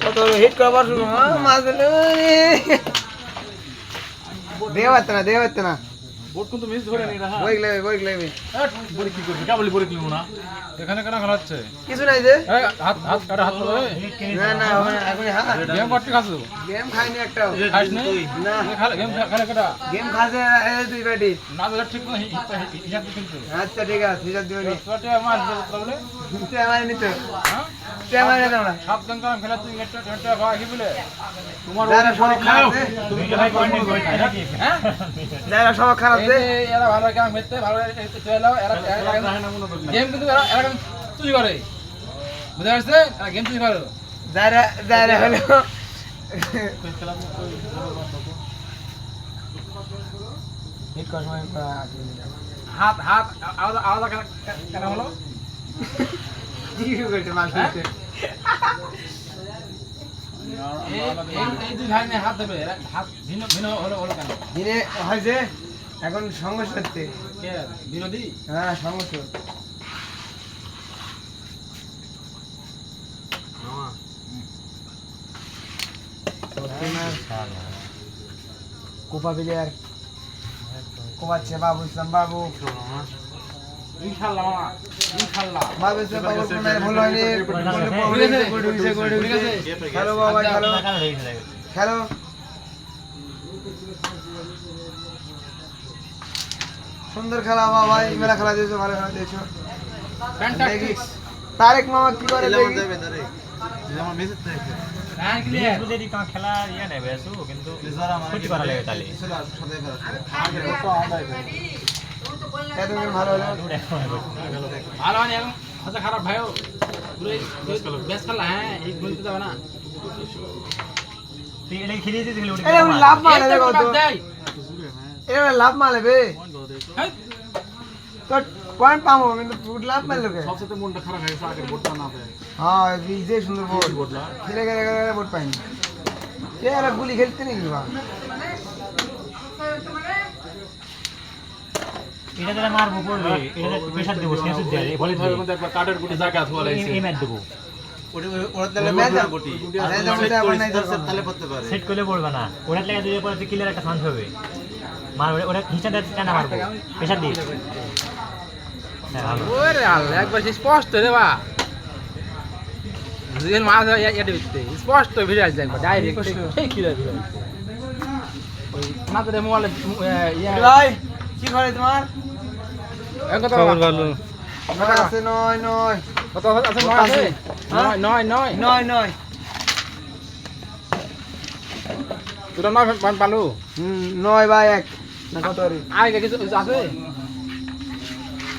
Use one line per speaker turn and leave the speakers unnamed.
কত হিট করবার শুরু মাছ দেওয়াতে না
বোট কিন্তু মিস ধরে নেই রাহা
বই গেলে
বড়ি কি করবে কেবল বড়ি কিনবো না এখানে কেন খেলাচ্ছে
কিছু নাই যে
হাত হাত কাটা হাত ধরে
না এখন
গেম করতে খাস
গেম খাইনি একটাও
খাইস না
না
খেলা গেম খেলা কাটা
গেম খাসে তুই বেটি
না তো ঠিক না হিসাব কিন্তু
আচ্ছা ঠিক আছে হিসাব দিবনি
তোতে মাছ বলে
তুই আমার নিতে
হ্যাঁ
তুই আমার নিতে না
সাত দিন কাম খেলা তুই একটা ভাই কি বলে তোমার
যারা সব খারাপ
তুমি কি ভাই পয়েন্ট করে নাকি হ্যাঁ
যারা সব খারাপ
এরা ভালো কাম করতে ভালো চলে এরা গেম কিন্তু এরা তুই করে বুঝতে পারছিস এরা গেম তুই করে
যারা হলো হিট কর সময়
হাত হাত আলাদা আলাদা কেন হলো
কি করতে মাছ দিতে
এই দুই ভাই হাত দেবে হাত ভিন্ন ভিন্ন হলো হলো কেন
দিনে হয় যে এখন সংঘর্ষ হচ্ছে
কে বিরোধী
হ্যাঁ সংঘর্ষ কোপা প্লেয়ার কোপাচ্ছে বাবু ইসলাম বাবু
ইনশাআল্লাহ মামা ইনশাআল্লাহ
বাবু ইসলাম বাবু কোনো ভুল হয়নি খেলো বাবা খেলো সুন্দর খেলা বাবা মেলা খেলা দিয়েছো ভালো খেলা দিয়েছো
ফ্যান্টাস্টিক
তারেক মামা কি করে দেখি
যেমন মেসেজ থেকে
হ্যাঁ ক্লিয়ার যদি কোন খেলা ইয়া নেবে আসু কিন্তু ক্ষতি করা লাগে তাহলে
তুমি ভালো হলো
ভালো মানে এখন আচ্ছা খারাপ ভাইও পুরো বেশ খেলা হ্যাঁ এই বলতে যাবে না
তুই এটা খেলিয়ে দিতে গেলে
এই লাভ মারলে দেখো তো এই লাভ মারলে বে তো পয়েন্ট পাবো কিন্তু ফুট লাভ মারলো কে
সবচেয়ে মনটা খারাপ হয়ে গেছে আগের বোটটা না দেয়
হ্যাঁ বিজে সুন্দর বোট
বোটলা
খেলে গেলে বোট পাইনি কে এরা গুলি খেলতে নাকি বা
এটা যেটা মারবো পড়বে এটা প্রেসার দেবো সেন্স দেয় বলে
ভাই মধ্যে একবার কাটার গুটি জায়গা আছে বলে
এই ম্যাচ দেবো
ওরা তাহলে ম্যাচ গুটি তাহলে পড়তে পারে
সেট করলে পড়বে না ওরা লাগা দিলে পরে ক্লিয়ার একটা চান্স হবে মারবে ওরা হিসাবে টানা মারবো প্রেসার দিয়ে
ওরে আল্লাহ একবার স্পষ্ট রে বা জিল মাছ এটা বিতে স্পষ্ট ভিড় আসে একবার ডাইরেক্ট ঠিক কি যাবে ওই মাত্রে মোবাইলে
ভাই কি করে তোমার
কত ভালো
আমার আছে 9
কত আছে 9 আছে 9 তোরা 9 পালো
9 বাই 1 না কত রে
আগে কিছু আছে